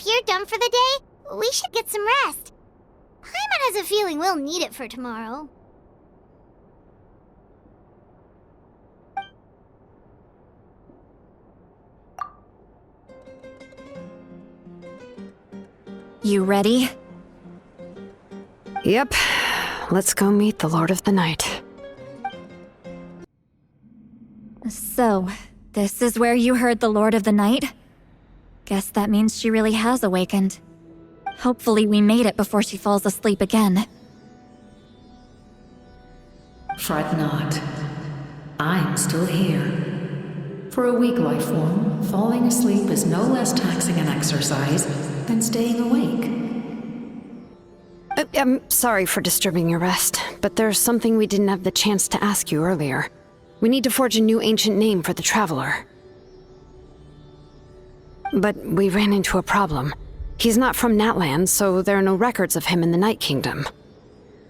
you're done for the day, we should get some rest. Paimon has a feeling we'll need it for tomorrow. You ready? Yep. Let's go meet the Lord of the Night. So, this is where you heard the Lord of the Night? Guess that means she really has awakened. Hopefully we made it before she falls asleep again. Fret not. I'm still here. For a weak life form, falling asleep is no less taxing an exercise than staying awake. I'm sorry for disturbing your rest, but there's something we didn't have the chance to ask you earlier. We need to forge a new ancient name for the Traveler. But we ran into a problem. He's not from Natlan, so there are no records of him in the Night Kingdom.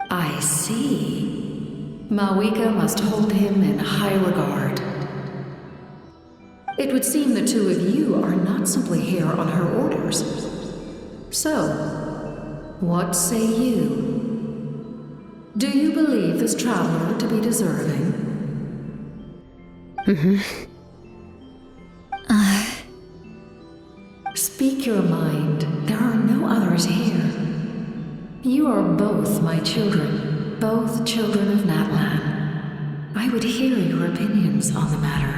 I see. Malwika must hold him in high regard. It would seem the two of you are not simply here on her orders. So, what say you? Do you believe this traveler to be deserving? Speak your mind. There are no others here. You are both my children, both children of Natlan. I would hear your opinions on the matter.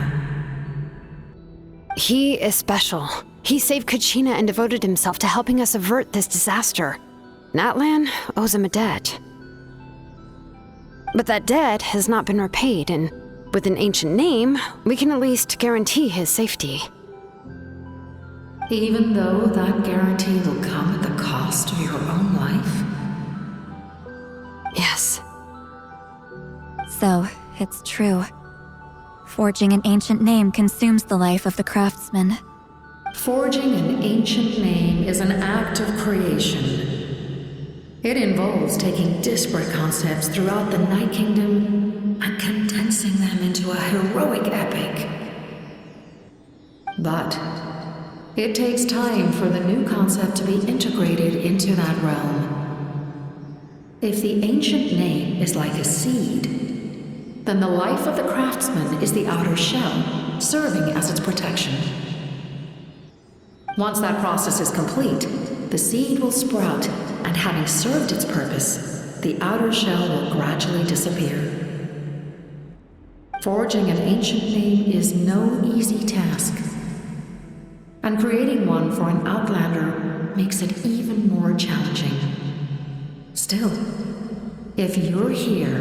He is special. He saved Kachina and devoted himself to helping us avert this disaster. Natlan owes him a debt. But that debt has not been repaid, and with an ancient name, we can at least guarantee his safety. Even though that guarantee will come at the cost of your own life? Yes. So, it's true. Forging an ancient name consumes the life of the craftsman. Forging an ancient name is an act of creation. It involves taking disparate concepts throughout the Night Kingdom and condensing them into a heroic epic. But it takes time for the new concept to be integrated into that realm. If the ancient name is like a seed, then the life of the craftsman is the outer shell, serving as its protection. Once that process is complete, the seed will sprout, and having served its purpose, the outer shell will gradually disappear. Forging an ancient name is no easy task, and creating one for an outlander makes it even more challenging. Still, if you're here,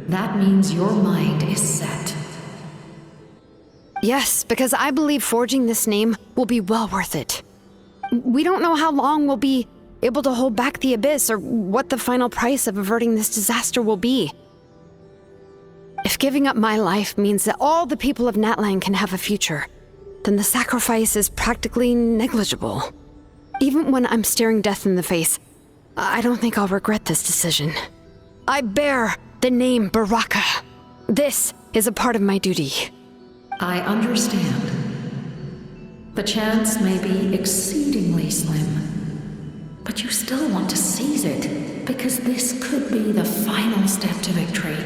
that means your mind is set. Yes, because I believe forging this name will be well worth it. We don't know how long we'll be able to hold back the abyss or what the final price of averting this disaster will be. If giving up my life means that all the people of Natlan can have a future, then the sacrifice is practically negligible. Even when I'm staring death in the face, I don't think I'll regret this decision. I bear the name Baraka. This is a part of my duty. I understand. The chance may be exceedingly slim, but you still want to seize it, because this could be the final step to victory.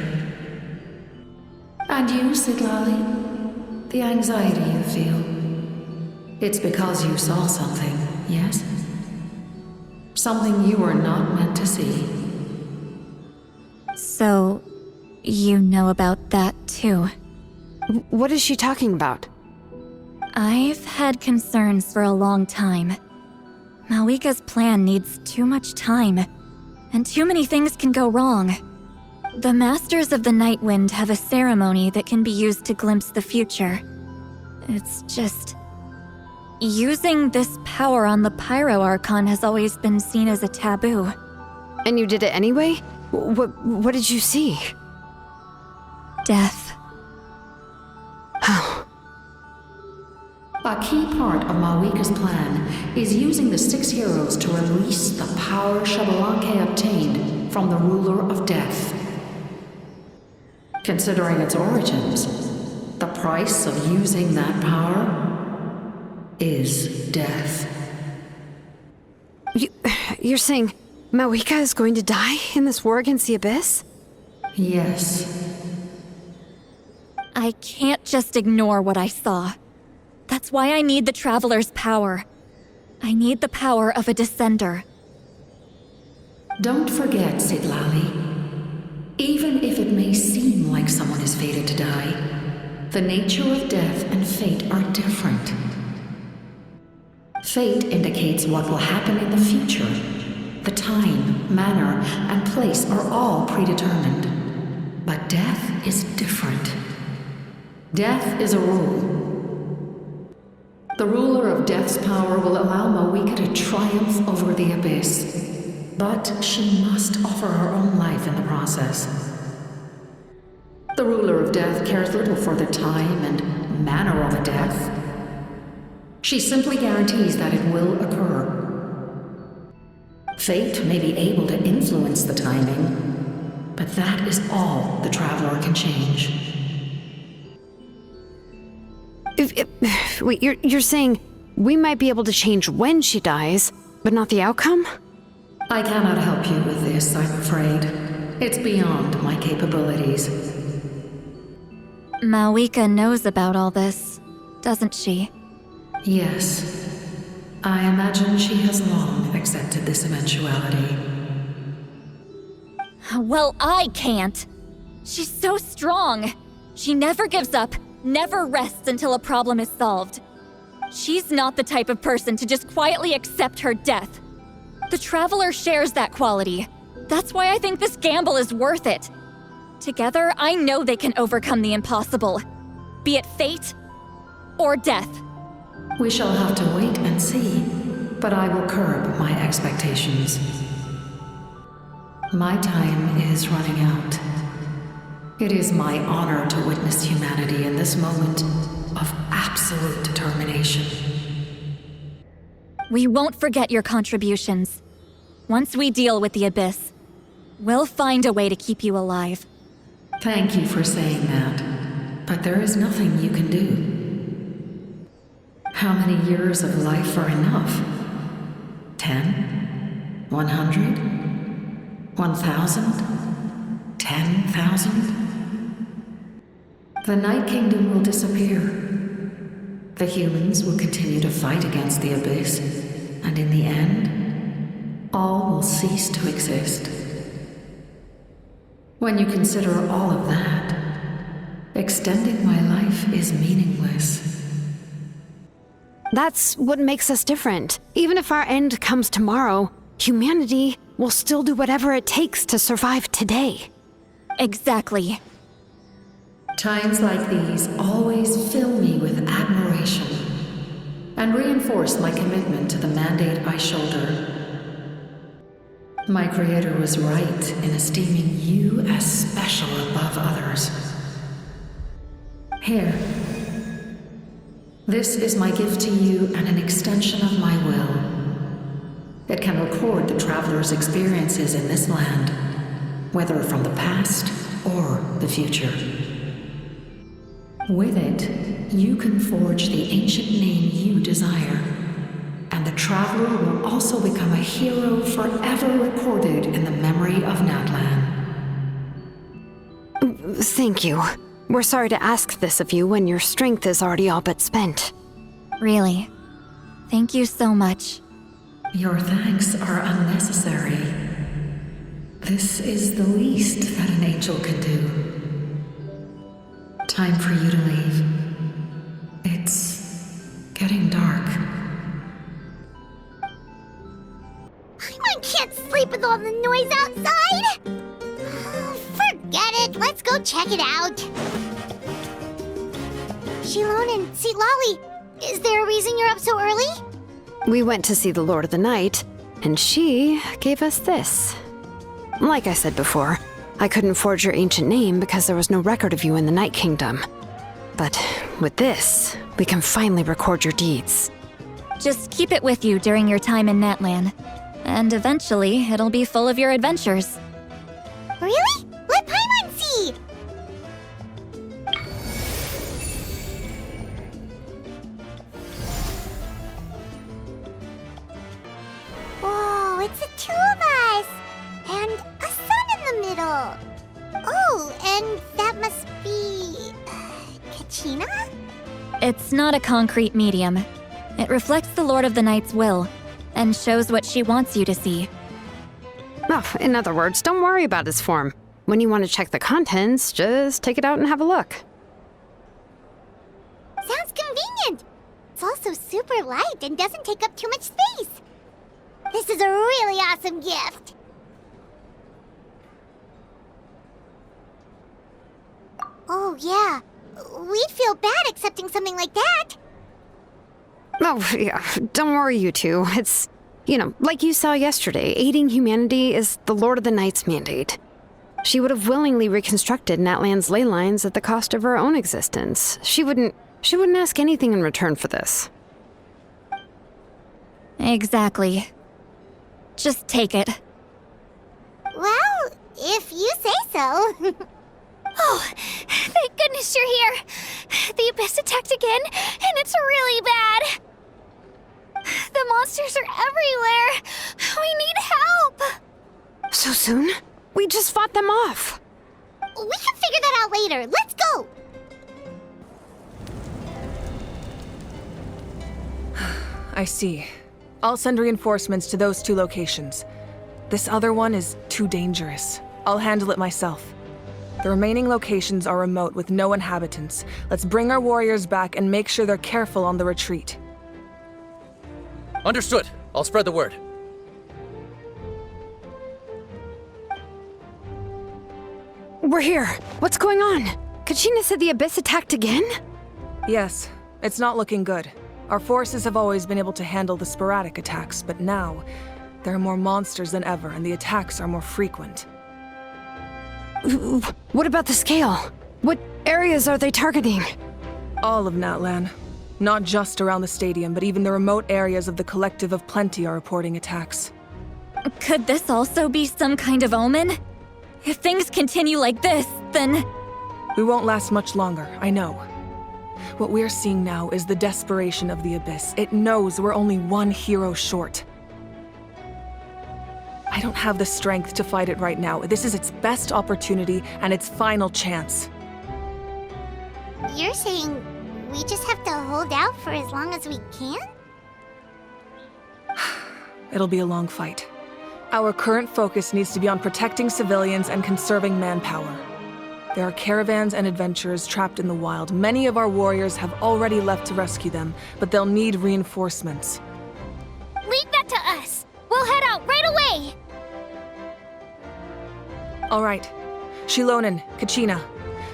And you, Siglali, the anxiety you feel, it's because you saw something, yes? Something you were not meant to see. So, you know about that too. What is she talking about? I've had concerns for a long time. Malwika's plan needs too much time, and too many things can go wrong. The Masters of the Night Wind have a ceremony that can be used to glimpse the future. It's just... using this power on the Pyro Archon has always been seen as a taboo. And you did it anyway? What did you see? Death. Oh. A key part of Malwika's plan is using the 6 heroes to release the power Xbalanque obtained from the ruler of death. Considering its origins, the price of using that power is death. You're saying Mawika is going to die in this war against the Abyss? Yes. I can't just ignore what I saw. That's why I need the Traveler's power. I need the power of a Descender. Don't forget, Sitlali. Even if it may seem like someone is fated to die, the nature of death and fate are different. Fate indicates what will happen in the future. The time, manner, and place are all predetermined. But death is different. Death is a rule. The ruler of Death's power will allow Mawika to triumph over the Abyss. But she must offer her own life in the process. The ruler of Death cares little for the time and manner of a death. She simply guarantees that it will occur. Fate may be able to influence the timing, but that is all the Traveler can change. Wait, you're saying we might be able to change when she dies, but not the outcome? I cannot help you with this, I'm afraid. It's beyond my capabilities. Mawika knows about all this, doesn't she? Yes. I imagine she has long accepted this eventuality. Well, I can't. She's so strong. She never gives up, never rests until a problem is solved. She's not the type of person to just quietly accept her death. The Traveler shares that quality. That's why I think this gamble is worth it. Together, I know they can overcome the impossible. Be it fate or death. We shall have to wait and see, but I will curb my expectations. My time is running out. It is my honor to witness humanity in this moment of absolute determination. We won't forget your contributions. Once we deal with the Abyss, we'll find a way to keep you alive. Thank you for saying that, but there is nothing you can do. How many years of life are enough? 10? 100? 1,000? 10,000? The Night Kingdom will disappear. The humans will continue to fight against the Abyss, and in the end, all will cease to exist. When you consider all of that, extending my life is meaningless. That's what makes us different. Even if our end comes tomorrow, humanity will still do whatever it takes to survive today. Exactly. Times like these always fill me with admiration and reinforce my commitment to the mandate I shoulder. My Creator was right in esteeming you as special above others. Here. This is my gift to you and an extension of my will. It can record the Traveler's experiences in this land, whether from the past or the future. With it, you can forge the ancient name you desire, and the Traveler will also become a hero forever recorded in the memory of Natlan. Thank you. We're sorry to ask this of you when your strength is already all but spent. Really. Thank you so much. Your thanks are unnecessary. This is the least that an angel can do. Time for you to leave. It's getting dark. I can't sleep with all the noise outside! Forget it, let's go check it out. Shilon and Sitlali, is there a reason you're up so early? We went to see the Lord of the Night, and she gave us this. Like I said before, I couldn't forge your ancient name because there was no record of you in the Night Kingdom. But with this, we can finally record your deeds. Just keep it with you during your time in Natlan. And eventually, it'll be full of your adventures. Really? Let Paimon see! Whoa. It's not a concrete medium. It reflects the Lord of the Night's will, and shows what she wants you to see. Oh, in other words, don't worry about his form. When you want to check the contents, just take it out and have a look. Sounds convenient. It's also super light and doesn't take up too much space. This is a really awesome gift. Oh, yeah. We'd feel bad accepting something like that. Oh, yeah, don't worry, you two. It's, like you saw yesterday, aiding humanity is the Lord of the Night's mandate. She would have willingly reconstructed Natlan's ley lines at the cost of her own existence. She wouldn't ask anything in return for this. Exactly. Just take it. Well, if you say so. Oh, thank goodness you're here. The Abyss attacked again, and it's really bad. The monsters are everywhere. We need help. So soon? We just fought them off. We can figure that out later. Let's go. I see. I'll send reinforcements to those 2 locations. This other one is too dangerous. I'll handle it myself. The remaining locations are remote with no inhabitants. Let's bring our warriors back and make sure they're careful on the retreat. Understood. I'll spread the word. We're here. What's going on? Kachina said the Abyss attacked again? Yes, it's not looking good. Our forces have always been able to handle the sporadic attacks, but now there are more monsters than ever and the attacks are more frequent. What about the scale? What areas are they targeting? All of Natlan. Not just around the stadium, but even the remote areas of the Collective of Plenty are reporting attacks. Could this also be some kind of omen? If things continue like this, then... We won't last much longer, I know. What we're seeing now is the desperation of the Abyss. It knows we're only one hero short. I don't have the strength to fight it right now. This is its best opportunity and its final chance. You're saying we just have to hold out for as long as we can? It'll be a long fight. Our current focus needs to be on protecting civilians and conserving manpower. There are caravans and adventurers trapped in the wild. Many of our warriors have already left to rescue them, but they'll need reinforcements. Leave that to us. We'll head out right away. All right. Shilonen, Kachina,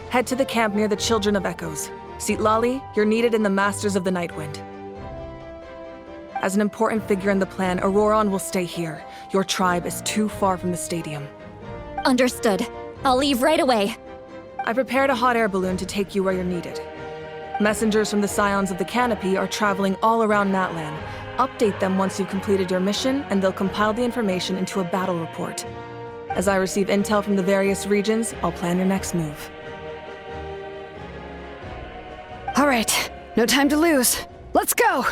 head to the camp near the Children of Echoes. Lali, you're needed in the Masters of the Nightwind. As an important figure in the plan, Auroron will stay here. Your tribe is too far from the stadium. Understood. I'll leave right away. I prepared a hot air balloon to take you where you're needed. Messengers from the Scions of the Canopy are traveling all around Natlan. Update them once you've completed your mission, and they'll compile the information into a battle report. As I receive intel from the various regions, I'll plan your next move. All right, no time to lose. Let's go!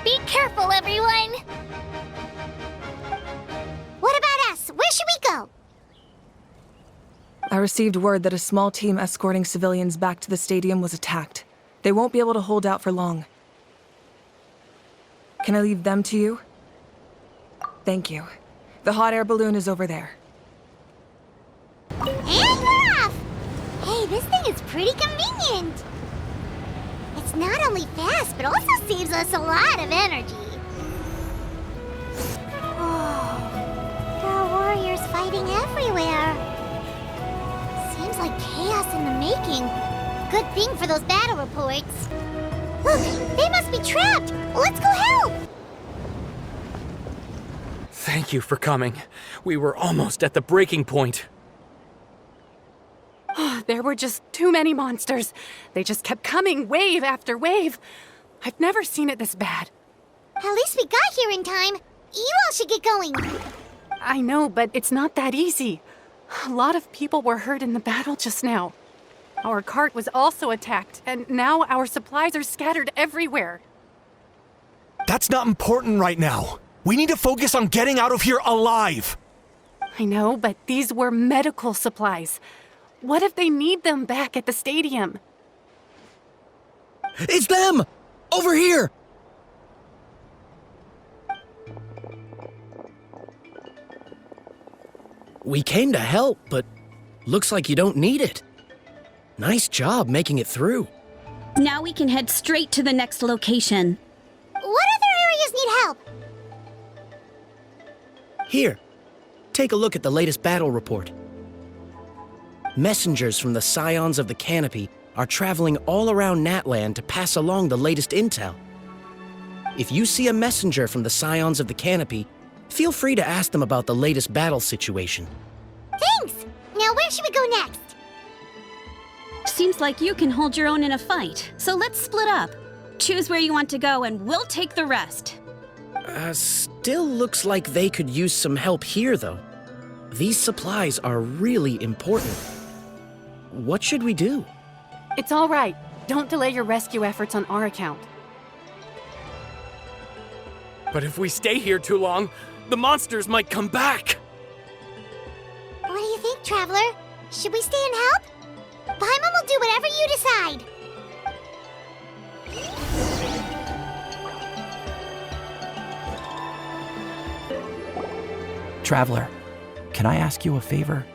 Be careful, everyone! What about us? Where should we go? I received word that a small team escorting civilians back to the stadium was attacked. They won't be able to hold out for long. Can I leave them to you? Thank you. The hot air balloon is over there. And off! Hey, this thing is pretty convenient. It's not only fast, but also saves us a lot of energy. Oh, there are warriors fighting everywhere. Seems like chaos in the making. Good thing for those battle reports. Look, they must be trapped. Let's go help. Thank you for coming. We were almost at the breaking point. There were just too many monsters. They just kept coming, wave after wave. I've never seen it this bad. At least we got here in time. You all should get going. I know, but it's not that easy. A lot of people were hurt in the battle just now. Our cart was also attacked, and now our supplies are scattered everywhere. That's not important right now. We need to focus on getting out of here alive. I know, but these were medical supplies. What if they need them back at the stadium? It's them! Over here! We came to help, but looks like you don't need it. Nice job making it through. Now we can head straight to the next location. What other areas need help? Here, take a look at the latest battle report. Messengers from the Scions of the Canopy are traveling all around Natlan to pass along the latest intel. If you see a messenger from the Scions of the Canopy, feel free to ask them about the latest battle situation. Thanks! Now where should we go next? Seems like you can hold your own in a fight, so let's split up. Choose where you want to go and we'll take the rest. Still looks like they could use some help here, though. These supplies are really important. What should we do? It's all right. Don't delay your rescue efforts on our account. But if we stay here too long, the monsters might come back. What do you think, Traveler? Should we stay and help? Paimon will do whatever you decide. Traveler, can I ask you a favor?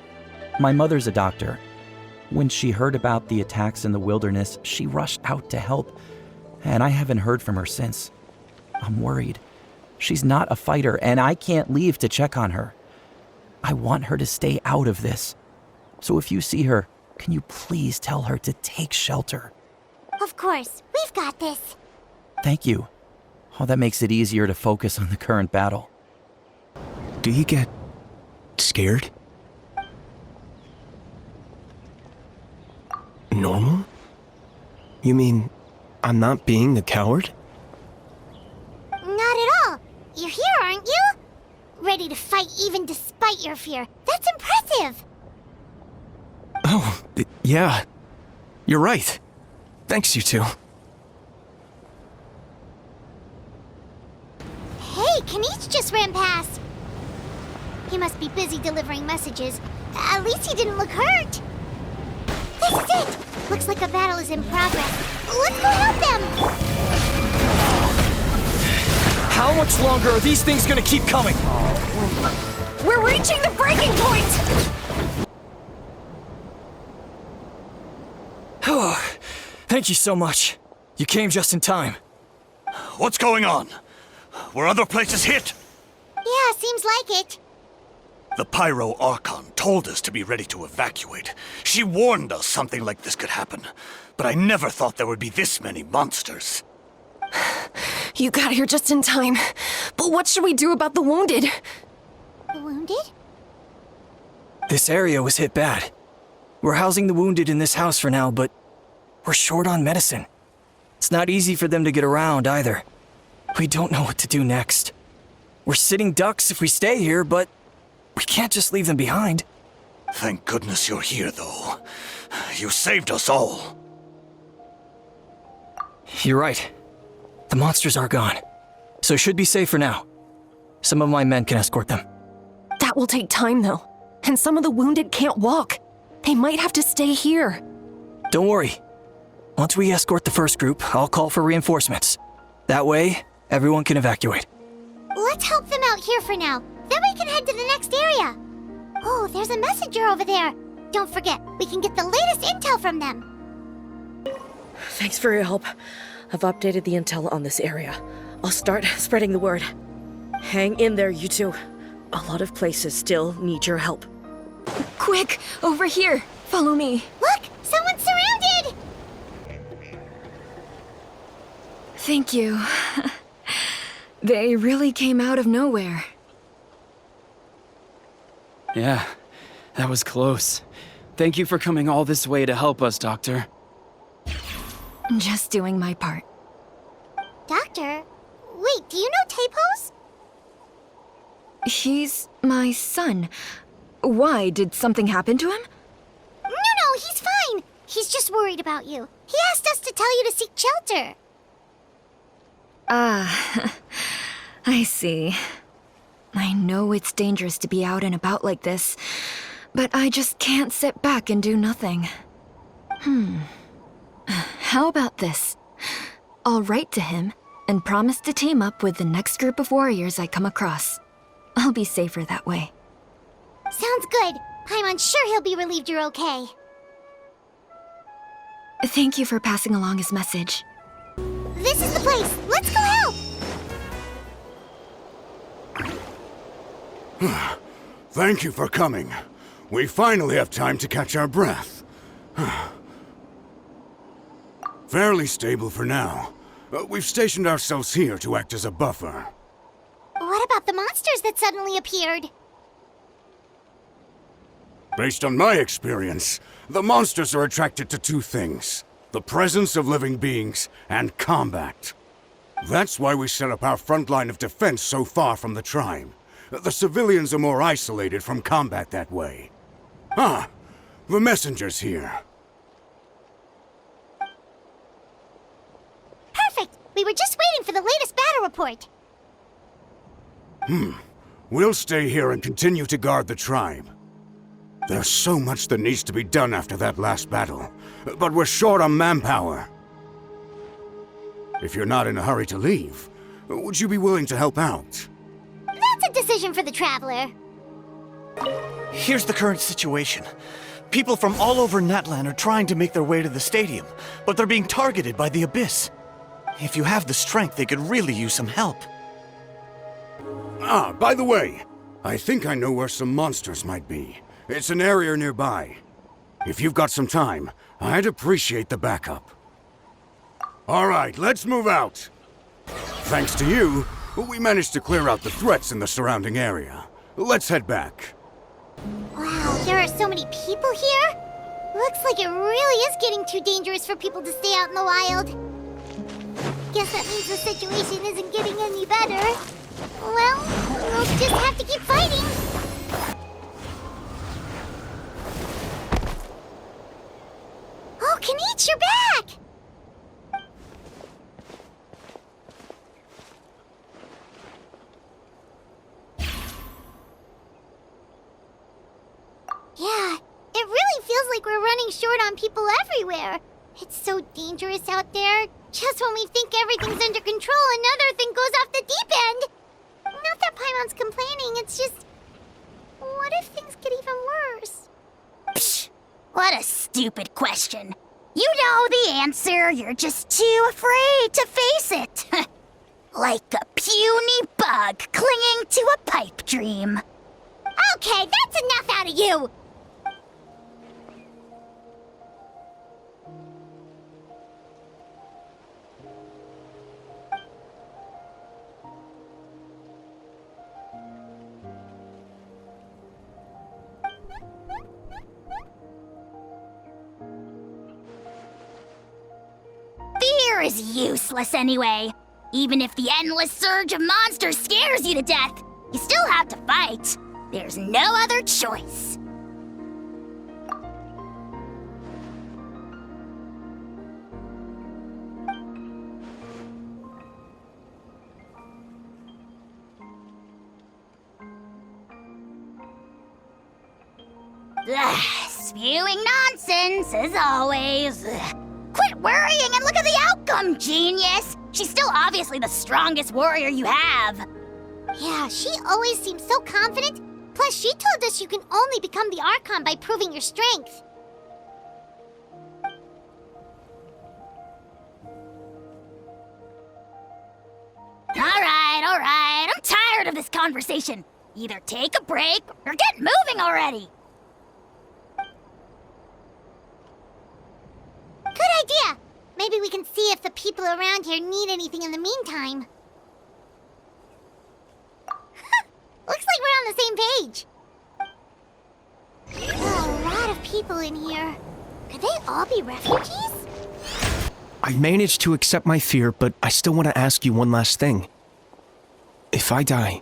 My mother's a doctor. When she heard about the attacks in the wilderness, she rushed out to help, and I haven't heard from her since. I'm worried. She's not a fighter, and I can't leave to check on her. I want her to stay out of this. So if you see her, can you please tell her to take shelter? Of course, we've got this. Thank you. Oh, that makes it easier to focus on the current battle. Do you get scared? Normal? You mean I'm not being a coward? Not at all. You're here, aren't you? Ready to fight even despite your fear. That's impressive. Oh, yeah. You're right. Thanks, you two. Hey, Kanish just ran past. He must be busy delivering messages. At least he didn't look hurt. This is it! Looks like a battle is in progress. Let's go help them! How much longer are these things gonna keep coming? We're reaching the breaking point! Thank you so much. You came just in time. What's going on? Were other places hit? Yeah, seems like it. The Pyro Archon told us to be ready to evacuate. She warned us something like this could happen. But I never thought there would be this many monsters. You got here just in time. But what should we do about the wounded? The wounded? This area was hit bad. We're housing the wounded in this house for now, but we're short on medicine. It's not easy for them to get around either. We don't know what to do next. We're sitting ducks if we stay here, but we can't just leave them behind. Thank goodness you're here, though. You saved us all. You're right. The monsters are gone, so should be safe for now. Some of my men can escort them. That will take time, though. And some of the wounded can't walk. They might have to stay here. Don't worry. Once we escort the first group, I'll call for reinforcements. That way, everyone can evacuate. Let's help them out here for now. Then we can head to the next area. Oh, there's a messenger over there. Don't forget, we can get the latest intel from them. Thanks for your help. I've updated the intel on this area. I'll start spreading the word. Hang in there, you two. A lot of places still need your help. Quick, over here. Follow me. Look, someone's surrounded! Thank you. They really came out of nowhere. Yeah, that was close. Thank you for coming all this way to help us, Doctor. Just doing my part. Doctor? Wait, do you know Tapos? He's my son. Why? Did something happen to him? No, he's fine. He's just worried about you. He asked us to tell you to seek shelter. Ah, I see. I know it's dangerous to be out and about like this, but I just can't sit back and do nothing. How about this? I'll write to him and promise to team up with the next group of warriors I come across. I'll be safer that way. Sounds good. Paimon's sure he'll be relieved you're okay. Thank you for passing along his message. This is the place. Let's go help! Thank you for coming. We finally have time to catch our breath. Fairly stable for now. We've stationed ourselves here to act as a buffer. What about the monsters that suddenly appeared? Based on my experience, the monsters are attracted to two things: the presence of living beings and combat. That's why we set up our front line of defense so far from the tribe. The civilians are more isolated from combat that way. Ah, the messenger's here. Perfect! We were just waiting for the latest battle report. We'll stay here and continue to guard the tribe. There's so much that needs to be done after that last battle, but we're short on manpower. If you're not in a hurry to leave, would you be willing to help out? That's a decision for the Traveler. Here's the current situation. People from all over Natlan are trying to make their way to the stadium, but they're being targeted by the Abyss. If you have the strength, they could really use some help. Ah, by the way, I think I know where some monsters might be. It's an area nearby. If you've got some time, I'd appreciate the backup. All right, let's move out. Thanks to you, we managed to clear out the threats in the surrounding area. Let's head back. Wow, there are so many people here? Looks like it really is getting too dangerous for people to stay out in the wild. Guess that means the situation isn't getting any better. Well, we'll just have to keep fighting. Oh, Kanich, you're back! Yeah, it really feels like we're running short on people everywhere. It's so dangerous out there. Just when we think everything's under control, another thing goes off the deep end. Not that Paimon's complaining, it's just... what if things get even worse? Psh, what a stupid question. You know the answer, you're just too afraid to face it. Like a puny bug clinging to a pipe dream. Okay, that's enough out of you! Fear is useless anyway. Even if the endless surge of monsters scares you to death, you still have to fight. There's no other choice. Spewing nonsense, as always. Quit worrying and look at the outcome, genius! She's still obviously the strongest warrior you have. Yeah, she always seems so confident. Plus, she told us you can only become the Archon by proving your strength. All right. I'm tired of this conversation. Either take a break or get moving already. Good idea! Maybe we can see if the people around here need anything in the meantime. Looks like we're on the same page. A lot of people in here. Could they all be refugees? I managed to accept my fear, but I still want to ask you one last thing. If I die,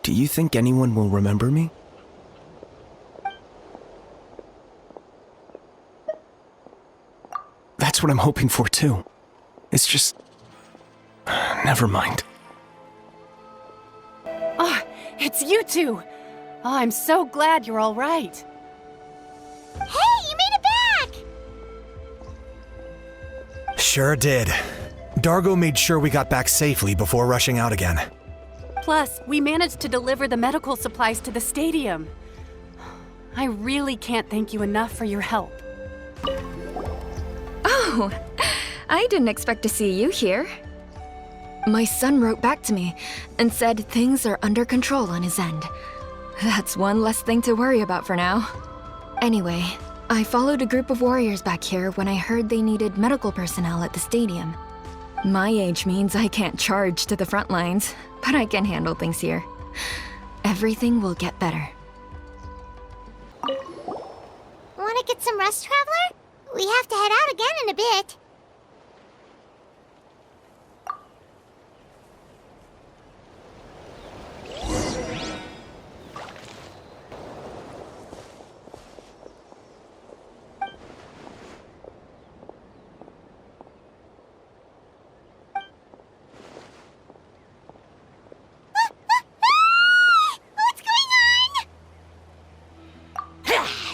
do you think anyone will remember me? That's what I'm hoping for, too. It's just... never mind. Ah, It's you two! Oh, I'm so glad you're all right. Hey, you made it back! Sure did. Dargo made sure we got back safely before rushing out again. Plus, we managed to deliver the medical supplies to the stadium. I really can't thank you enough for your help. Oh, I didn't expect to see you here. My son wrote back to me and said things are under control on his end. That's one less thing to worry about for now. Anyway, I followed a group of warriors back here when I heard they needed medical personnel at the stadium. My age means I can't charge to the front lines, but I can handle things here. Everything will get better. Wanna get some rest, Traveler? We have to head out again in a bit.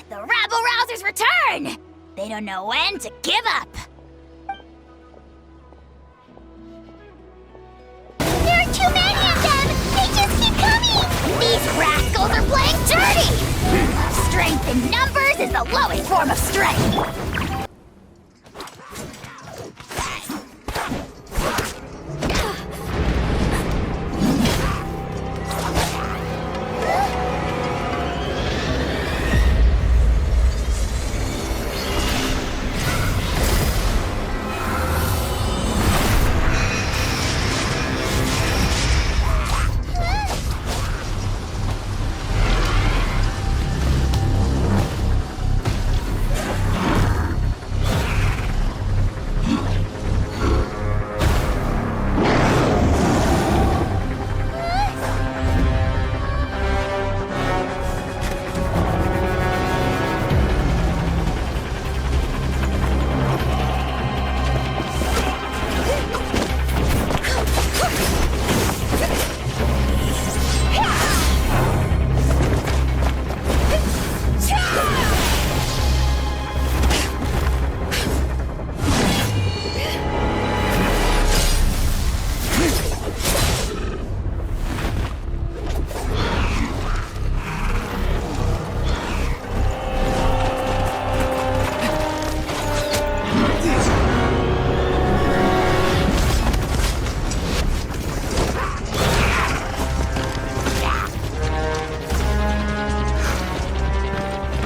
The rabble-rousers return! They don't know when to give up. There are too many of them! They just keep coming! These rascals are playing dirty! Strength in numbers is the lowest form of strength.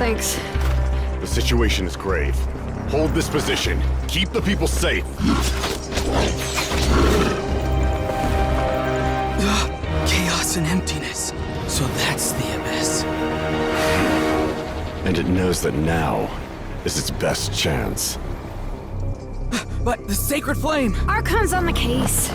Thanks. The situation is grave. Hold this position. Keep the people safe. Chaos and emptiness. So that's the abyss. And it knows that now is its best chance. But the sacred flame! Archon's on the case.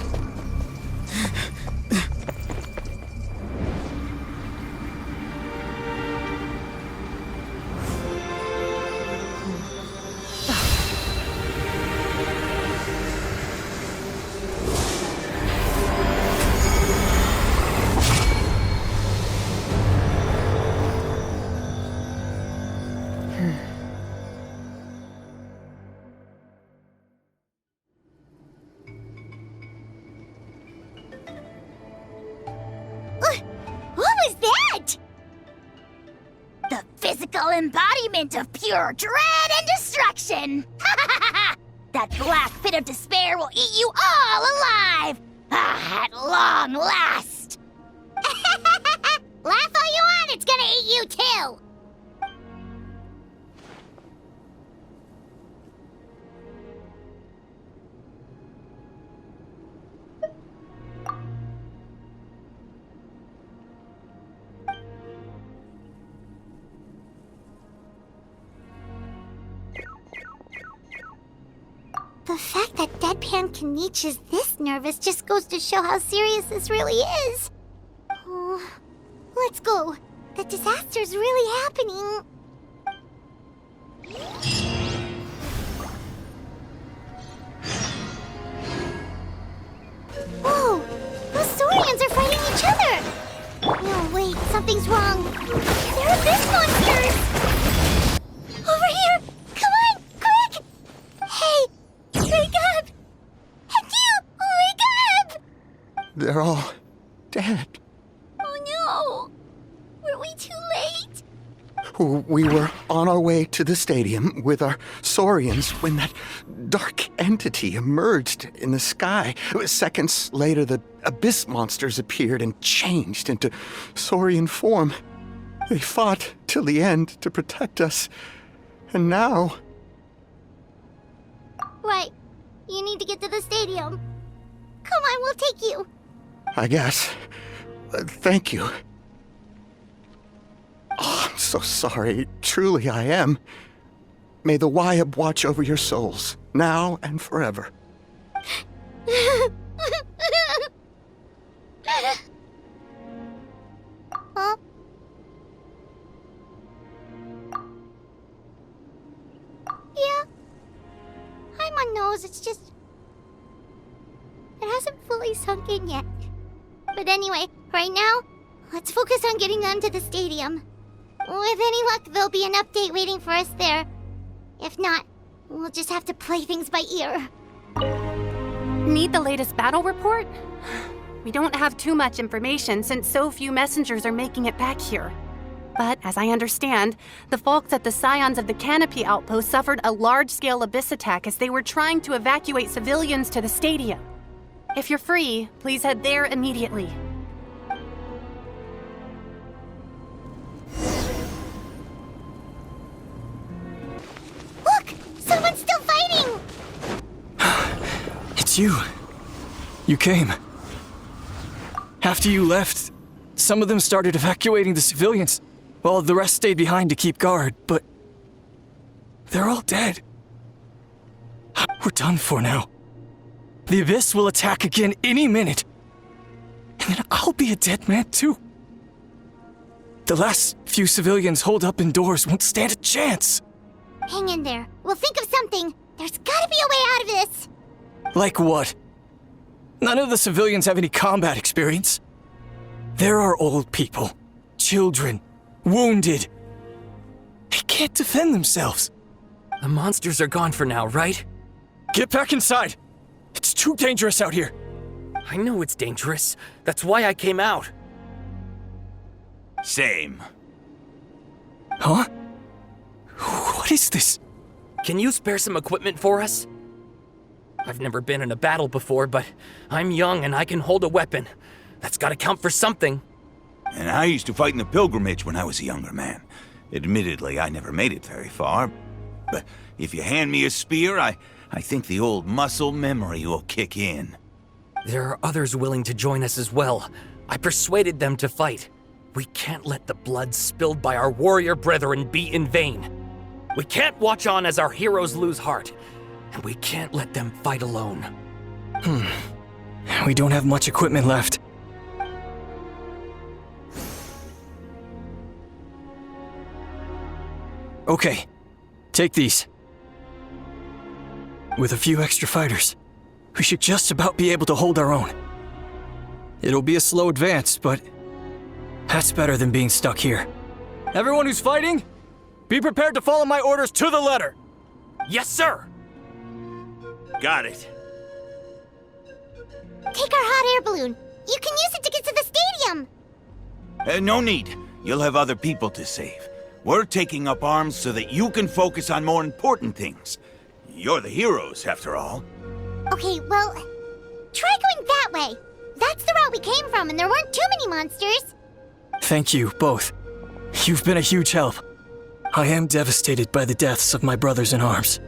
What was that? The physical embodiment of pure dread and destruction! That black pit of despair will eat you all alive! At long last! Laugh all you want, it's gonna eat you too! The fact that Deadpan Kanich is this nervous just goes to show how serious this really is. Oh, let's go. The disaster's really happening. Whoa! Those Saurians are fighting each other! No way something's wrong. There are abyss monsters! Over here! Come on, quick! Hey, wake up! And you, wake up! They're all dead. Oh no! Were we too late? We were on our way to the stadium with our Saurians when that dark entity emerged in the sky. Seconds later, the abyss monsters appeared and changed into Saurian form. They fought till the end to protect us. And now... Right. You need to get to the stadium. Come on, we'll take you. I guess. Thank you. Oh, I'm so sorry. Truly I am. May the Wyab watch over your souls, now and forever. Huh? Yeah. I'm on nose, it's just... It hasn't fully sunk in yet. But anyway, right now, let's focus on getting onto the stadium. With any luck, there'll be an update waiting for us there. If not, we'll just have to play things by ear. Need the latest battle report? We don't have too much information since so few messengers are making it back here. But as I understand, the folks at the Scions of the Canopy outpost suffered a large-scale abyss attack as they were trying to evacuate civilians to the stadium. If you're free, please head there immediately. Look! Someone's still fighting! It's you. You came. After you left, some of them started evacuating the civilians, while the rest stayed behind to keep guard, but... they're all dead. We're done for now. The Abyss will attack again any minute. And then I'll be a dead man too. The last few civilians holed up indoors won't stand a chance. Hang in there. We'll think of something. There's gotta be a way out of this. Like what? None of the civilians have any combat experience. There are old people, children, wounded. They can't defend themselves. The monsters are gone for now, right? Get back inside! It's too dangerous out here. I know it's dangerous. That's why I came out. Same. Huh? What is this? Can you spare some equipment for us? I've never been in a battle before, but I'm young and I can hold a weapon. That's gotta count for something. And I used to fight in the pilgrimage when I was a younger man. Admittedly, I never made it very far. But if you hand me a spear, I think the old muscle memory will kick in. There are others willing to join us as well. I persuaded them to fight. We can't let the blood spilled by our warrior brethren be in vain. We can't watch on as our heroes lose heart. And we can't let them fight alone. We don't have much equipment left. Okay, take these. With a few extra fighters, we should just about be able to hold our own. It'll be a slow advance, but that's better than being stuck here. Everyone who's fighting, be prepared to follow my orders to the letter. Yes, sir! Got it. Take our hot air balloon. You can use it to get to the stadium. No need. You'll have other people to save. We're taking up arms so that you can focus on more important things. You're the heroes, after all. Okay, well, try going that way. That's the route we came from, and there weren't too many monsters. Thank you, both. You've been a huge help. I am devastated by the deaths of my brothers in arms.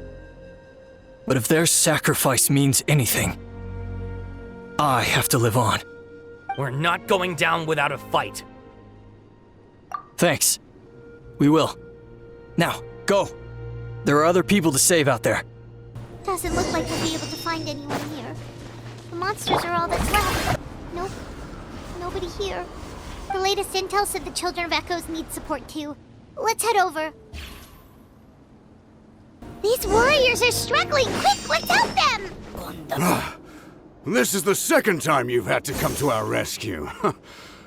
But if their sacrifice means anything, I have to live on. We're not going down without a fight. Thanks. We will. Now, go. There are other people to save out there. Doesn't look like we'll be able to find anyone here. The monsters are all that's left. Nope. Nobody here. The latest intel said the Children of Echoes need support too. Let's head over. These warriors are struggling! Quick, let's help them! This is the second time you've had to come to our rescue.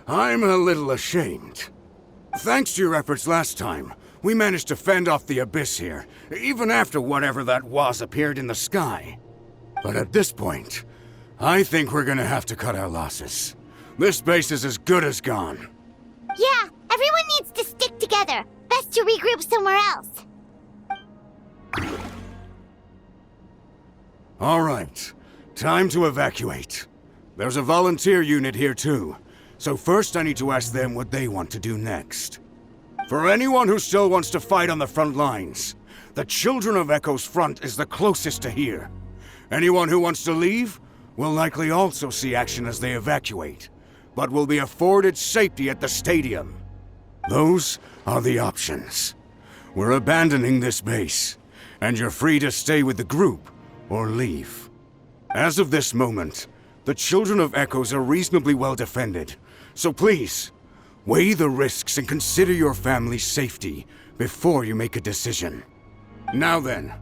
I'm a little ashamed. Thanks to your efforts last time, we managed to fend off the Abyss here, even after whatever that was appeared in the sky. But at this point, I think we're gonna have to cut our losses. This base is as good as gone. Yeah, everyone needs to stick together. Best to regroup somewhere else. All right, time to evacuate. There's a volunteer unit here too, so first I need to ask them what they want to do next. For anyone who still wants to fight on the front lines, the Children of Echo's front is the closest to here. Anyone who wants to leave will likely also see action as they evacuate, but will be afforded safety at the stadium. Those are the options. We're abandoning this base, and you're free to stay with the group or leave. As of this moment, the Children of Echoes are reasonably well defended, so please, weigh the risks and consider your family's safety before you make a decision. Now then,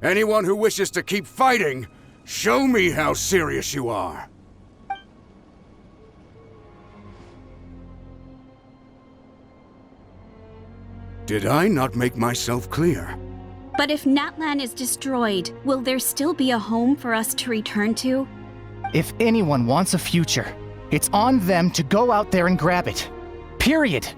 anyone who wishes to keep fighting, show me how serious you are. Did I not make myself clear? But if Natlan is destroyed, will there still be a home for us to return to? If anyone wants a future, it's on them to go out there and grab it. Period.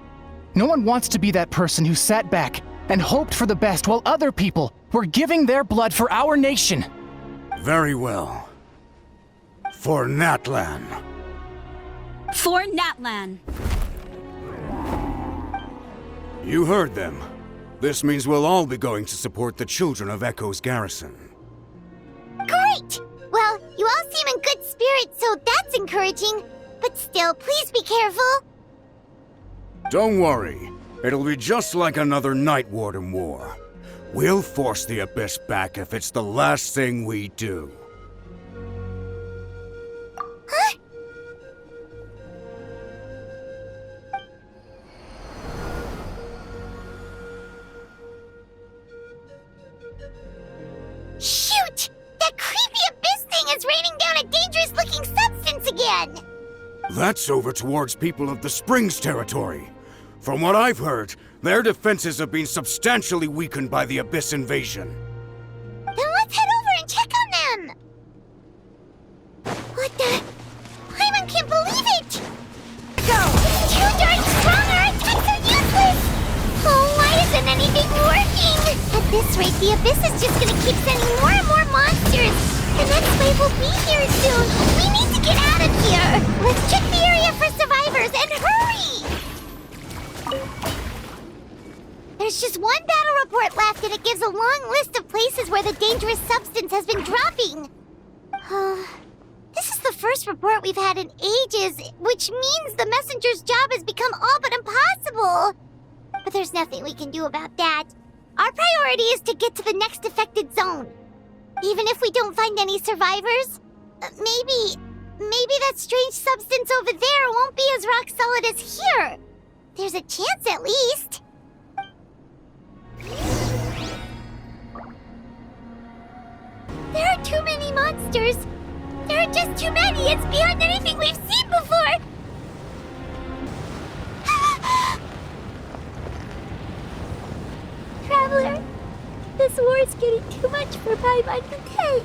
No one wants to be that person who sat back and hoped for the best while other people were giving their blood for our nation. Very well. For Natlan. For Natlan. You heard them. This means we'll all be going to support the Children of Echo's garrison. Great! Well, you all seem in good spirits, so that's encouraging. But still, please be careful. Don't worry. It'll be just like another Night Warden war. We'll force the Abyss back if it's the last thing we do. Huh? Shoot! That creepy Abyss thing is raining down a dangerous-looking substance again! That's over towards people of the Springs territory. From what I've heard, their defenses have been substantially weakened by the Abyss invasion. Then let's head over and check on them! What the? Paimon can't believe it! Go! Too darn strong, our attacks are useless! Oh, why isn't anything working? At this rate, the Abyss is just gonna keep sending more and more monsters! The next wave will be here soon! We need to get out of here! Let's check the area for survivors, and hurry! There's just one battle report left, and it gives a long list of places where the dangerous substance has been dropping. This is the first report we've had in ages, which means the messenger's job has become all but impossible. But there's nothing we can do about that. Our priority is to get to the next affected zone. Even if we don't find any survivors, maybe that strange substance over there won't be as rock solid as here. There's a chance at least. There are too many monsters. There are just too many. It's beyond anything we've seen before. Traveler, this war is getting too much for Paimon to take.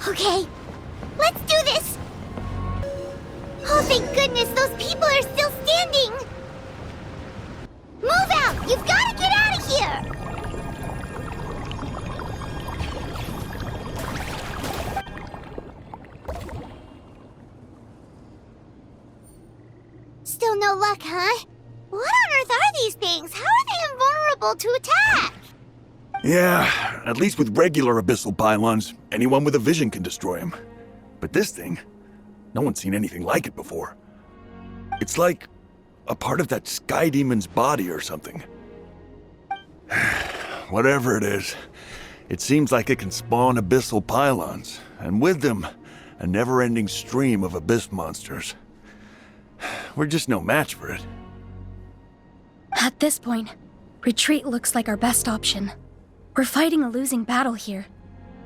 Okay, let's do this. Oh, thank goodness, those people are still standing. Move out! You've got to get out of here! Still no luck, huh? What on earth are these things? How are they invulnerable to attack? Yeah, at least with regular abyssal pylons, anyone with a vision can destroy them. But this thing, no one's seen anything like it before. It's like a part of that sky demon's body or something. Whatever it is, it seems like it can spawn abyssal pylons, and with them, a never-ending stream of abyss monsters. We're just no match for it. At this point, retreat looks like our best option. We're fighting a losing battle here.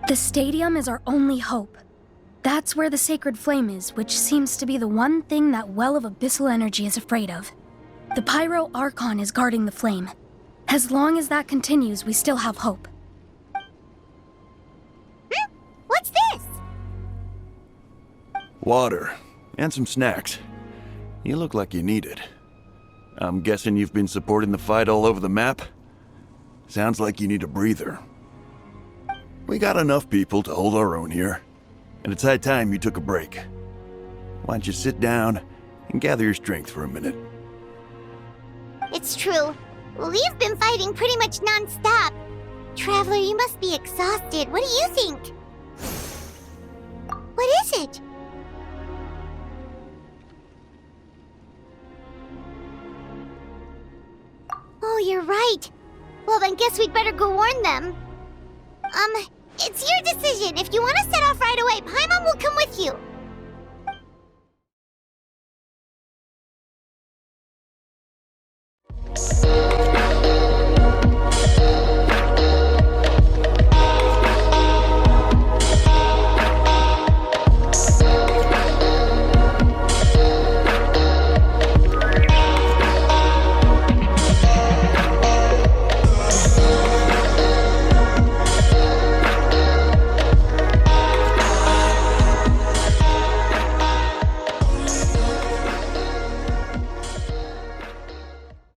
The stadium is our only hope. That's where the sacred flame is, which seems to be the one thing that well of abyssal energy is afraid of. The Pyro Archon is guarding the flame. As long as that continues, we still have hope. What's this? Water. And some snacks. You look like you need it. I'm guessing you've been supporting the fight all over the map? Sounds like you need a breather. We got enough people to hold our own here, and it's high time you took a break. Why don't you sit down and gather your strength for a minute? It's true. We've been fighting pretty much non-stop. Traveler, you must be exhausted. What do you think? What is it? Oh, you're right. Well, then guess we'd better go warn them. It's your decision. If you want to set off right away, Paimon will come with you.